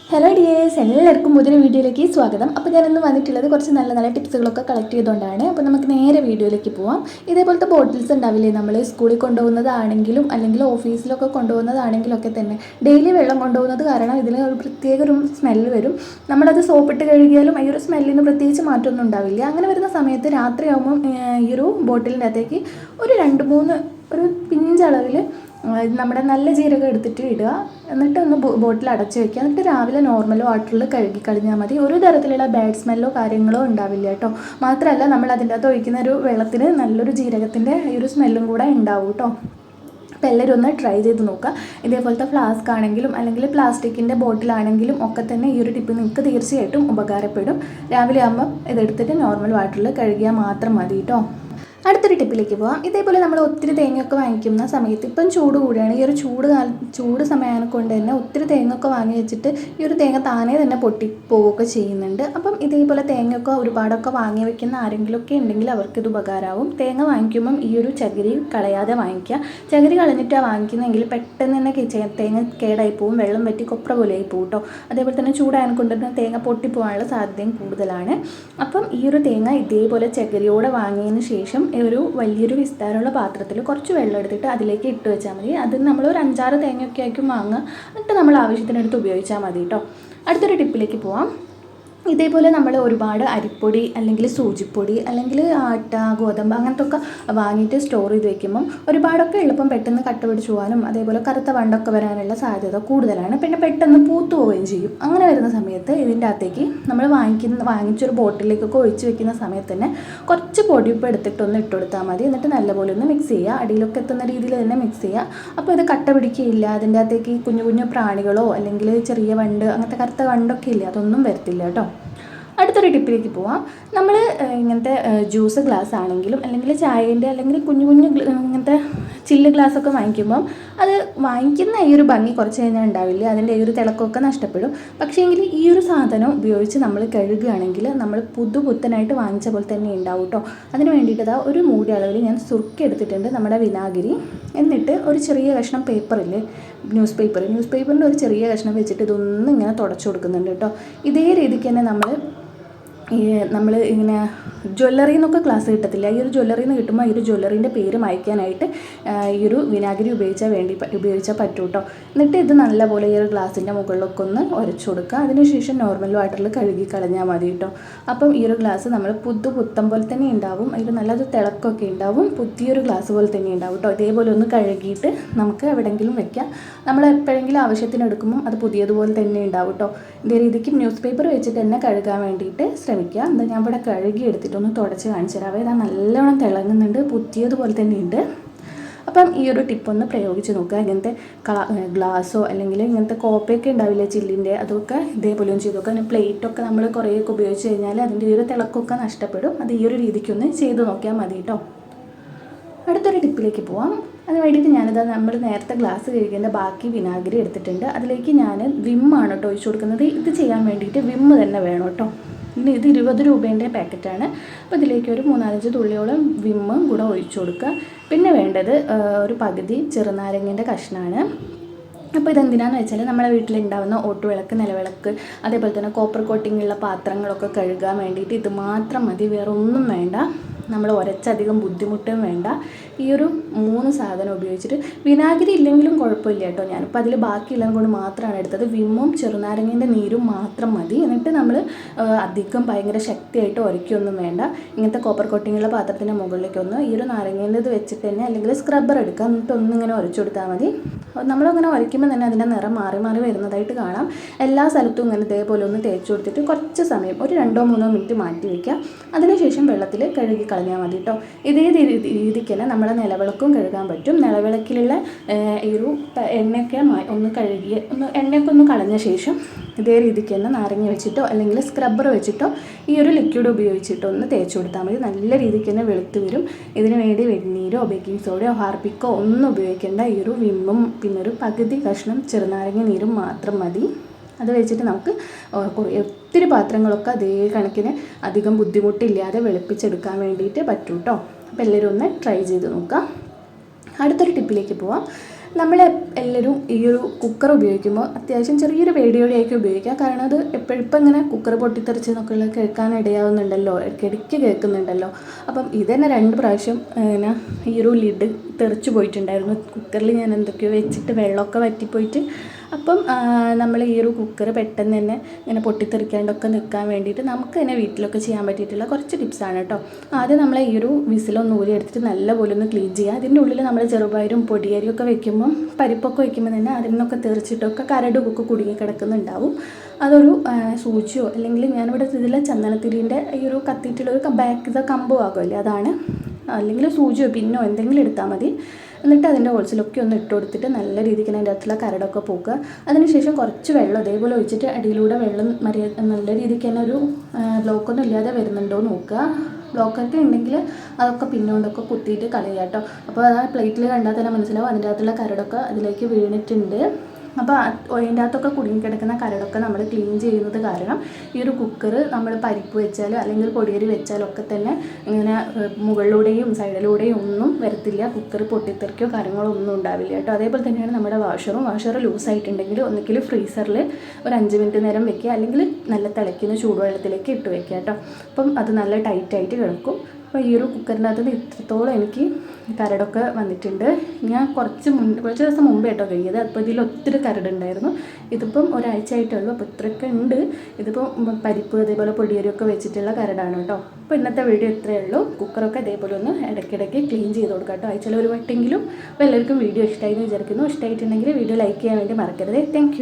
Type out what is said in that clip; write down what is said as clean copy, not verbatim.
Hello dears, എല്ലാവർക്കും പുതിയൊരു വീഡിയോയിലേക്ക് സ്വാഗതം. അപ്പോൾ ഞാനിന്ന് വന്നിട്ടുള്ളത് കുറച്ച് നല്ല നല്ല ടിപ്സുകളൊക്കെ കളക്ട് ചെയ്തുകൊണ്ടാണ്. അപ്പോൾ നമുക്ക് നേരെ വീഡിയോയിലേക്ക് പോവാം. ഇതേപോലത്തെ ബോട്ടിൽസ് ഉണ്ടാവില്ലേ, നമ്മൾ സ്കൂളിൽ കൊണ്ടുപോകുന്നതാണെങ്കിലും അല്ലെങ്കിൽ ഓഫീസിലൊക്കെ കൊണ്ടുപോകുന്നതാണെങ്കിലും ഒക്കെ തന്നെ ഡെയിലി വെള്ളം കൊണ്ടുപോകുന്നത് കാരണം ഇതിന് ഒരു പ്രത്യേക ഒരു സ്മെല്ല് വരും. നമ്മളത് സോപ്പിട്ട് കഴുകിയാലും ഈ ഒരു സ്മെല്ലിന് പ്രത്യേകിച്ച് മാറ്റമൊന്നും ഉണ്ടാവില്ല. അങ്ങനെ വരുന്ന സമയത്ത് രാത്രിയാകുമ്പം ഈ ഒരു ബോട്ടിലിൻ്റെ അകത്തേക്ക് ഒരു 2-3 ഒരു പിഞ്ചളവിൽ നമ്മുടെ നല്ല ജീരകം എടുത്തിട്ട് ഇടുക. എന്നിട്ട് ഒന്ന് ബോട്ടിൽ അടച്ച് വയ്ക്കുക. എന്നിട്ട് രാവിലെ നോർമൽ വാട്ടറിൽ കഴുകി കളഞ്ഞാൽ മതി. ഒരു തരത്തിലുള്ള ബാഡ് സ്മെല്ലോ കാര്യങ്ങളോ ഉണ്ടാവില്ല കേട്ടോ. മാത്രമല്ല, നമ്മൾ അതിൻ്റെ അകത്ത് ഒഴിക്കുന്ന ഒരു വെള്ളത്തിന് നല്ലൊരു ജീരകത്തിൻ്റെ ഈ ഒരു സ്മെല്ലും കൂടെ ഉണ്ടാവും കേട്ടോ. അപ്പോൾ എല്ലാവരും ഒന്ന് ട്രൈ ചെയ്ത് നോക്കുക. ഇതേപോലത്തെ ഫ്ലാസ്ക് ആണെങ്കിലും അല്ലെങ്കിൽ പ്ലാസ്റ്റിക്കിൻ്റെ ബോട്ടിലാണെങ്കിലും ഒക്കെ തന്നെ ഈ ഒരു ടിപ്പ് നിങ്ങൾക്ക് തീർച്ചയായിട്ടും ഉപകാരപ്പെടും. രാവിലെ ആകുമ്പോൾ ഇതെടുത്തിട്ട് നോർമൽ വാട്ടറിൽ കഴുകിയാൽ മാത്രം മതി കേട്ടോ. അടുത്തൊരു ടിപ്പിലേക്ക് പോകാം. ഇതേപോലെ നമ്മൾ ഒത്തിരി തേങ്ങയൊക്കെ വാങ്ങിക്കുന്ന സമയത്ത് ഇപ്പം ചൂട് കൂടിയാണ്. ഈ ഒരു ചൂട് സമയം കൊണ്ട് തന്നെ ഒത്തിരി തേങ്ങയൊക്കെ വാങ്ങി വെച്ചിട്ട് ഈ ഒരു തേങ്ങ താനേ തന്നെ പൊട്ടിപ്പോവുകയൊക്കെ ചെയ്യുന്നുണ്ട്. അപ്പം ഇതേപോലെ തേങ്ങയൊക്കെ ഒരുപാടൊക്കെ വാങ്ങി വെക്കുന്ന ആരെങ്കിലുമൊക്കെ ഉണ്ടെങ്കിൽ അവർക്കിത് ഉപകാരമാവും. തേങ്ങ വാങ്ങിക്കുമ്പം ഈ ഒരു ചകിരി കളയാതെ വാങ്ങിക്കുക. ചകിരി കളഞ്ഞിട്ടാണ് വാങ്ങിക്കുന്നതെങ്കിൽ പെട്ടെന്ന് തന്നെ തേങ്ങ കേടായി പോവും, വെള്ളം വറ്റി കൊപ്ര പോലെ ആയി പോകും കേട്ടോ. അതേപോലെ തന്നെ ചൂടായതിനെ കൊണ്ട് തന്നെ തേങ്ങ പൊട്ടിപ്പോകാനുള്ള സാധ്യതയും കൂടുതലാണ്. അപ്പം ഈ ഒരു തേങ്ങ ഇതേപോലെ ചകിരിയോടെ വാങ്ങിയതിന് ശേഷം ഒരു വലിയൊരു വിസ്താരമുള്ള പാത്രത്തിൽ കുറച്ച് വെള്ളം എടുത്തിട്ട് അതിലേക്ക് ഇട്ട് വെച്ചാൽ മതി. അതിന് നമ്മൾ ഒരു 5-6 തേങ്ങയൊക്കെ ആയിരിക്കും വാങ്ങുക. എന്നിട്ട് നമ്മൾ ആവശ്യത്തിനെടുത്ത് ഉപയോഗിച്ചാൽ മതി കേട്ടോ. അടുത്തൊരു ടിപ്പിലേക്ക് പോവാം. ഇതേപോലെ നമ്മൾ ഒരുപാട് അരിപ്പൊടി അല്ലെങ്കിൽ സൂചിപ്പൊടി അല്ലെങ്കിൽ ആട്ട, ഗോതമ്പ് അങ്ങനത്തെ ഒക്കെ വാങ്ങിയിട്ട് സ്റ്റോർ ചെയ്ത് വയ്ക്കുമ്പം ഒരുപാടൊക്കെ എളുപ്പം പെട്ടെന്ന് കട്ട പിടിച്ച് പോകാനും അതേപോലെ കറുത്ത വണ്ടൊക്കെ വരാനുള്ള സാധ്യത കൂടുതലാണ്. പിന്നെ പെട്ടെന്ന് പൂത്തു പോവുകയും ചെയ്യും. അങ്ങനെ വരുന്ന സമയത്ത് ഇതിൻ്റെ അകത്തേക്ക് നമ്മൾ വാങ്ങിച്ചൊരു ബോട്ടിലേക്കൊക്കെ ഒഴിച്ച് വെക്കുന്ന സമയത്ത് തന്നെ കുറച്ച് പൊടിയുപ്പ് എടുത്തിട്ടൊന്ന് ഇട്ട് കൊടുത്താൽ മതി. എന്നിട്ട് നല്ലപോലെ ഒന്ന് മിക്സ് ചെയ്യുക. അടിയിലൊക്കെ എത്തുന്ന രീതിയിൽ തന്നെ മിക്സ് ചെയ്യുക. അപ്പോൾ ഇത് കട്ട പിടിക്കുകയില്ല. അതിൻ്റെ അകത്തേക്ക് കുഞ്ഞു കുഞ്ഞു പ്രാണികളോ അല്ലെങ്കിൽ ചെറിയ വണ്ട് അങ്ങനത്തെ കറുത്ത വണ്ടൊക്കെ ഇല്ല, അതൊന്നും വരത്തില്ല കേട്ടോ. അടുത്തൊരു ടിപ്പിലേക്ക് പോവാം. നമ്മൾ ഇങ്ങനത്തെ ജ്യൂസ് ഗ്ലാസ് ആണെങ്കിലും അല്ലെങ്കിൽ ചായേൻ്റെ അല്ലെങ്കിൽ കുഞ്ഞു കുഞ്ഞു ഇങ്ങനത്തെ ചില്ല് ഗ്ലാസ്സൊക്കെ വാങ്ങിക്കുമ്പം അത് വാങ്ങിക്കുന്ന ഈ ഒരു ഭംഗി കുറച്ച് കഴിഞ്ഞാൽ ഉണ്ടാവില്ല. അതിൻ്റെ ഈ ഒരു തിളക്കമൊക്കെ നഷ്ടപ്പെടും. പക്ഷേ എങ്കിൽ ഈ ഒരു സാധനം ഉപയോഗിച്ച് നമ്മൾ കഴുകുകയാണെങ്കിൽ നമ്മൾ പുത്തനായിട്ട് വാങ്ങിച്ച പോലെ തന്നെ ഉണ്ടാവും കേട്ടോ. അതിന് വേണ്ടിയിട്ട് ഒരു മൂടി അളവിൽ ഞാൻ സുർക്ക എടുത്തിട്ടുണ്ട്, നമ്മുടെ വിനാഗിരി. എന്നിട്ട് ഒരു ചെറിയ കഷ്ണം പേപ്പറില്ലേ, ന്യൂസ് പേപ്പറിൻ്റെ ഒരു ചെറിയ കഷ്ണം വെച്ചിട്ട് ഇതൊന്നും ഇങ്ങനെ തുടച്ചു കൊടുക്കുന്നുണ്ട് കേട്ടോ. ഇതേ രീതിക്ക് തന്നെ നമ്മൾ ഇങ്ങനെ ജ്വല്ലറി എന്നൊക്കെ ക്ലാസ് കിട്ടത്തില്ല, ഈ ഒരു ജ്വല്ലറിയിൽ നിന്ന് കിട്ടുമ്പോൾ ഈ ഒരു ജ്വല്ലറിൻ്റെ പേര് മായ്ക്കാനായിട്ട് ഈ ഒരു വിനാഗിരി ഉപയോഗിച്ചാൽ പറ്റും കേട്ടോ. എന്നിട്ട് ഇത് നല്ലപോലെ ഈ ഒരു ഗ്ലാസിൻ്റെ മുകളിലൊക്കെ ഒന്ന് ഉരച്ചു കൊടുക്കുക. അതിനുശേഷം നോർമൽ വാട്ടറിൽ കഴുകി കളഞ്ഞാൽ മതി കേട്ടോ. അപ്പം ഈ ഒരു ഗ്ലാസ് നമ്മൾ പുത്തം പോലെ തന്നെ ഉണ്ടാവും. അതിൽ നല്ലൊരു തിളക്കമൊക്കെ ഉണ്ടാവും. പുതിയൊരു ഗ്ലാസ് പോലെ തന്നെ ഉണ്ടാവും കേട്ടോ. ഇതേപോലെ ഒന്ന് കഴുകിയിട്ട് നമുക്ക് എവിടെയെങ്കിലും വെക്കാം. നമ്മൾ എപ്പോഴെങ്കിലും ആവശ്യത്തിന് എടുക്കുമ്പം അത് പുതിയതുപോലെ തന്നെ ഉണ്ടാവും കേട്ടോ. ഇതേ രീതിക്ക് ന്യൂസ് പേപ്പർ വെച്ചിട്ട് തന്നെ കഴുകാൻ വേണ്ടിയിട്ട് ശ്രമിക്കുക. എന്താ ഞാൻ ഇവിടെ കഴുകി എടുത്തിട്ടൊന്ന് തുടച്ച് കാണിച്ചു തരാവേ. ഇതാ നല്ലവണ്ണം തിളങ്ങുന്നുണ്ട്, പുതിയതുപോലെ തന്നെ ഉണ്ട്. അപ്പം ഈ ഒരു ടിപ്പൊന്ന് പ്രയോഗിച്ച് നോക്കുക. ഇങ്ങനത്തെ ഗ്ലാസ്സോ അല്ലെങ്കിൽ ഇങ്ങനത്തെ കോപ്പയൊക്കെ ഉണ്ടാവില്ലേ ചില്ലിൻ്റെ, അതൊക്കെ ഇതേപോലെ ഒന്ന് ചെയ്ത് നോക്കുക. പിന്നെ പ്ലേറ്റൊക്കെ നമ്മൾ കുറേയൊക്കെ ഉപയോഗിച്ച് കഴിഞ്ഞാൽ അതിൻ്റെ ഈ ഒരു തിളക്കമൊക്കെ നഷ്ടപ്പെടും. അത് ഈ ഒരു രീതിക്കൊന്ന് ചെയ്ത് നോക്കിയാൽ മതി കേട്ടോ. അടുത്തൊരു ടിപ്പിലേക്ക് പോവാം. അതിന് വേണ്ടിയിട്ട് നമ്മൾ നേരത്തെ ഗ്ലാസ് കഴുകിയതിൻ്റെ ബാക്കി വിനാഗിരി എടുത്തിട്ടുണ്ട്. അതിലേക്ക് ഞാൻ വിമ്മാണ് കേട്ടോ ഒഴിച്ച് കൊടുക്കുന്നത്. ഇത് ചെയ്യാൻ വേണ്ടിയിട്ട് വിമ്മ് തന്നെ വേണം കേട്ടോ. ഇത് 20 രൂപേൻ്റെ പാക്കറ്റാണ്. അപ്പോൾ ഇതിലേക്ക് ഒരു 3-4 തുള്ളിയോളം വിമ്മും കൂടെ ഒഴിച്ചു കൊടുക്കുക. പിന്നെ വേണ്ടത് ഒരു പകുതി ചെറുനാരങ്ങേൻ്റെ കഷ്ണമാണ്. അപ്പോൾ ഇതെന്തിനാണെന്ന് വെച്ചാൽ നമ്മുടെ വീട്ടിലുണ്ടാകുന്ന ഓട്ടുവിളക്ക്, നിലവിളക്ക്, അതേപോലെ തന്നെ കോപ്പർ കോട്ടിങ്ങുള്ള പാത്രങ്ങളൊക്കെ കഴുകാൻ വേണ്ടിയിട്ട് ഇത് മാത്രം മതി, വേറെ ഒന്നും വേണ്ട. നമ്മൾ ഉരച്ചധികം ബുദ്ധിമുട്ടും വേണ്ട. ഈ ഒരു 3 സാധനം ഉപയോഗിച്ചിട്ട്, വിനാഗിരി ഇല്ലെങ്കിലും കുഴപ്പമില്ല കേട്ടോ. ഞാനിപ്പോൾ അതിൽ ബാക്കിയുള്ളത് കൊണ്ട് മാത്രമാണ് എടുത്തത്. വിമ്മും ചെറുനാരങ്ങേൻ്റെ നീരും മാത്രം മതി. എന്നിട്ട് നമ്മൾ അധികം ഭയങ്കര ശക്തിയായിട്ട് ഉരയ്ക്കൊന്നും വേണ്ട. ഇങ്ങനത്തെ കോപ്പർ കോട്ടിങ്ങുള്ള പാത്രത്തിൻ്റെ മുകളിലേക്കൊന്ന് ഈ ഒരു നാരങ്ങേൻ്റെ ഇത് വെച്ചിട്ട് തന്നെ അല്ലെങ്കിൽ സ്ക്രബ്ബർ എടുക്കുക. എന്നിട്ട് ഒന്നിങ്ങനെ ഉരച്ചു കൊടുത്താൽ മതി. നമ്മളങ്ങനെ ഉരയ്ക്കുമ്പോൾ തന്നെ അതിൻ്റെ നിറം മാറി മാറി വരുന്നതായിട്ട് കാണാം. എല്ലാ സ്ഥലത്തും ഇങ്ങനെ ഇതേപോലെ ഒന്ന് തേച്ച് കൊടുത്തിട്ട് കുറച്ച് സമയം ഒരു 2-3 മിനിറ്റ് മാറ്റി വയ്ക്കുക. അതിനുശേഷം വെള്ളത്തിൽ കഴുകി കളഞ്ഞാൽ മതി കേട്ടോ. ഇതേ രീതിക്ക് തന്നെ നമ്മളെ നിലവിളക്കും കഴുകാൻ പറ്റും. നിലവിളക്കിലുള്ള ഈ ഒരു എണ്ണയൊക്കെ ഒന്ന് എണ്ണയൊക്കെ ഒന്ന് കളഞ്ഞ ശേഷം ഇതേ രീതിക്ക് തന്നെ നാരങ്ങ വെച്ചിട്ടോ അല്ലെങ്കിൽ സ്ക്രബ്ബർ വെച്ചിട്ടോ ഈ ഒരു ലിക്വിഡ് ഉപയോഗിച്ചിട്ടോ ഒന്ന് തേച്ച് കൊടുത്താൽ മതി. നല്ല രീതിക്ക് തന്നെ വെളുത്ത് വരും. ഇതിന് വേണ്ടി വെണ്ണീരോ ബേക്കിംഗ് സോഡയോ ഹാർപ്പിക്കോ ഒന്നും ഉപയോഗിക്കേണ്ട. ഈ ഒരു വിമ്മും പിന്നെ ഒരു പകുതി കഷ്ണം ചെറുനാരങ്ങ നീരും മാത്രം മതി. അത് വെച്ചിട്ട് നമുക്ക് ഒത്തിരി പാത്രങ്ങളൊക്കെ അതേ കണക്കിന് അധികം ബുദ്ധിമുട്ടില്ലാതെ വെളുപ്പിച്ചെടുക്കാൻ വേണ്ടിയിട്ട് പറ്റും കേട്ടോ. അപ്പോൾ എല്ലാവരും ഒന്ന് ട്രൈ ചെയ്ത് നോക്കാം. അടുത്തൊരു ടിപ്പിലേക്ക് പോവാം. നമ്മൾ എല്ലാവരും ഈ ഒരു കുക്കർ ഉപയോഗിക്കുമ്പോൾ അത്യാവശ്യം ചെറിയൊരു പേടിയോടെയൊക്കെ ഉപയോഗിക്കുക. കാരണം അത് ഇപ്പം ഇങ്ങനെ കുക്കർ പൊട്ടിത്തെറിച്ച് എന്നൊക്കെയുള്ള കേൾക്കാൻ ഇടയാവുന്നുണ്ടല്ലോ, ഇടയ്ക്കിടയ്ക്ക് കേൾക്കുന്നുണ്ടല്ലോ. അപ്പം ഇതന്നെ 2 പ്രാവശ്യം ഇങ്ങനെ ഈ ഒരു ലിഡ് തെറിച്ച് പോയിട്ടുണ്ടായിരുന്നു. കുക്കറിൽ ഞാൻ എന്തൊക്കെയോ വെച്ചിട്ട് വെള്ളമൊക്കെ വറ്റിപ്പോയിട്ട്. അപ്പം നമ്മൾ ഈ ഒരു കുക്കർ പെട്ടെന്ന് തന്നെ ഇങ്ങനെ പൊട്ടിത്തെറിക്കാണ്ടൊക്കെ നിൽക്കാൻ വേണ്ടിയിട്ട് നമുക്ക് തന്നെ വീട്ടിലൊക്കെ ചെയ്യാൻ പറ്റിയിട്ടുള്ള കുറച്ച് ടിപ്സാണ് കേട്ടോ. ആദ്യം നമ്മൾ ഈ ഒരു വിസിലൊന്ന് ഊരി എടുത്തിട്ട് നല്ലപോലെ ഒന്ന് ക്ലീൻ ചെയ്യുക. അതിൻ്റെ ഉള്ളിൽ നമ്മൾ ചെറുപയറും പൊടിയരിയൊക്കെ വെക്കുമ്പം പരിപ്പൊക്കെ വയ്ക്കുമ്പോൾ തന്നെ അതിൽ നിന്നൊക്കെ തെറിച്ചിട്ടൊക്കെ കരടുമൊക്കെ കുടുങ്ങി കിടക്കുന്നുണ്ടാവും. അതൊരു സൂചിയോ അല്ലെങ്കിൽ ഞാനിവിടെ ഇതിലെ ചന്ദനത്തിരീൻ്റെ ഈ ഒരു കത്തിയിട്ടുള്ളൊരു ബാക്ക് കമ്പോ ആകുമല്ലേ, അതാണ്. അല്ലെങ്കിൽ സൂചിയോ പിന്നോ എന്തെങ്കിലും എടുത്താൽ മതി. എന്നിട്ട് അതിൻ്റെ ഹോൾസിലൊക്കെ ഒന്ന് ഇട്ട് കൊടുത്തിട്ട് നല്ല രീതിക്ക് അതിൻ്റെ അകത്തുള്ള കരടൊക്കെ പോക്കുക. അതിനുശേഷം കുറച്ച് വെള്ളം അതേപോലെ ഒഴിച്ചിട്ട് അടിയിലൂടെ വെള്ളം നല്ല രീതിക്ക് തന്നെ ഒരു ബ്ലോക്കൊന്നും ഇല്ലാതെ വരുന്നുണ്ടോ നോക്കുക. ബ്ലോക്കൊക്കെ ഉണ്ടെങ്കിൽ അതൊക്കെ പിന്നോണ്ടൊക്കെ കുത്തിയിട്ട് കളയുക കേട്ടോ. അപ്പോൾ ആ പ്ലേറ്റിൽ കണ്ടാൽ തന്നെ മനസ്സിലാവും അതിൻ്റെ അകത്തുള്ള കരടൊക്കെ അതിലേക്ക് വീണിട്ടുണ്ട്. അപ്പോൾ അതിൻ്റെ അകത്തൊക്കെ കുടുങ്ങിക്കിടക്കുന്ന കരടൊക്കെ നമ്മൾ ക്ലീൻ ചെയ്യുന്നത് കാരണം ഈ ഒരു കുക്കർ നമ്മൾ പരിപ്പ് വെച്ചാലും അല്ലെങ്കിൽ പൊടിയരി വെച്ചാലും ഒക്കെ തന്നെ ഇങ്ങനെ മുകളിലൂടെയും സൈഡിലൂടെയും ഒന്നും വരത്തില്ല. കുക്കർ പൊട്ടിത്തെറിക്കോ കാര്യങ്ങളോ ഒന്നും ഉണ്ടാവില്ല കേട്ടോ. അതേപോലെ തന്നെയാണ് നമ്മുടെ വാഷർ ലൂസായിട്ടുണ്ടെങ്കിൽ ഒന്നുകിൽ ഫ്രീസറിൽ ഒരു 5 മിനിറ്റ് നേരം വെക്കുക, അല്ലെങ്കിൽ നല്ല തിളയ്ക്കുന്ന ചൂടുവെള്ളത്തിലേക്ക് ഇട്ട് വെക്കുക കേട്ടോ. അപ്പം അത് നല്ല ടൈറ്റായിട്ട് കിടക്കും. അപ്പോൾ ഈ ഒരു കുക്കറിൻ്റെ അകത്ത് ഇത്രത്തോളം എനിക്ക് കരടൊക്കെ വന്നിട്ടുണ്ട്. ഞാൻ കുറച്ച് ദിവസം മുമ്പേ കേട്ടോ കഴിയത്. അപ്പോൾ ഇതിൽ ഒത്തിരി കരടുണ്ടായിരുന്നു. ഇതിപ്പം ഒരാഴ്ച ആയിട്ടുള്ളൂ. അപ്പോൾ ഇത്രയൊക്കെ ഉണ്ട്. ഇതിപ്പോൾ പരിപ്പ് അതേപോലെ പൊടിയരിയൊക്കെ വെച്ചിട്ടുള്ള കരടാണ് കേട്ടോ. അപ്പോൾ ഇന്നത്തെ വീഡിയോ ഇത്രയേ ഉള്ളൂ. കുക്കറൊക്കെ അതേപോലെ ഒന്ന് ഇടയ്ക്കിടയ്ക്ക് ക്ലീൻ ചെയ്ത് കൊടുക്കാം കേട്ടോ, ആഴ്ചയിൽ ഒരു വട്ടെങ്കിലും. അപ്പോൾ എല്ലാവർക്കും വീഡിയോ ഇഷ്ടമായി എന്ന് വിചാരിക്കുന്നു. ഇഷ്ടമായിട്ടുണ്ടെങ്കിൽ വീഡിയോ ലൈക്ക് ചെയ്യാൻ വേണ്ടി മറക്കരുത്. താങ്ക്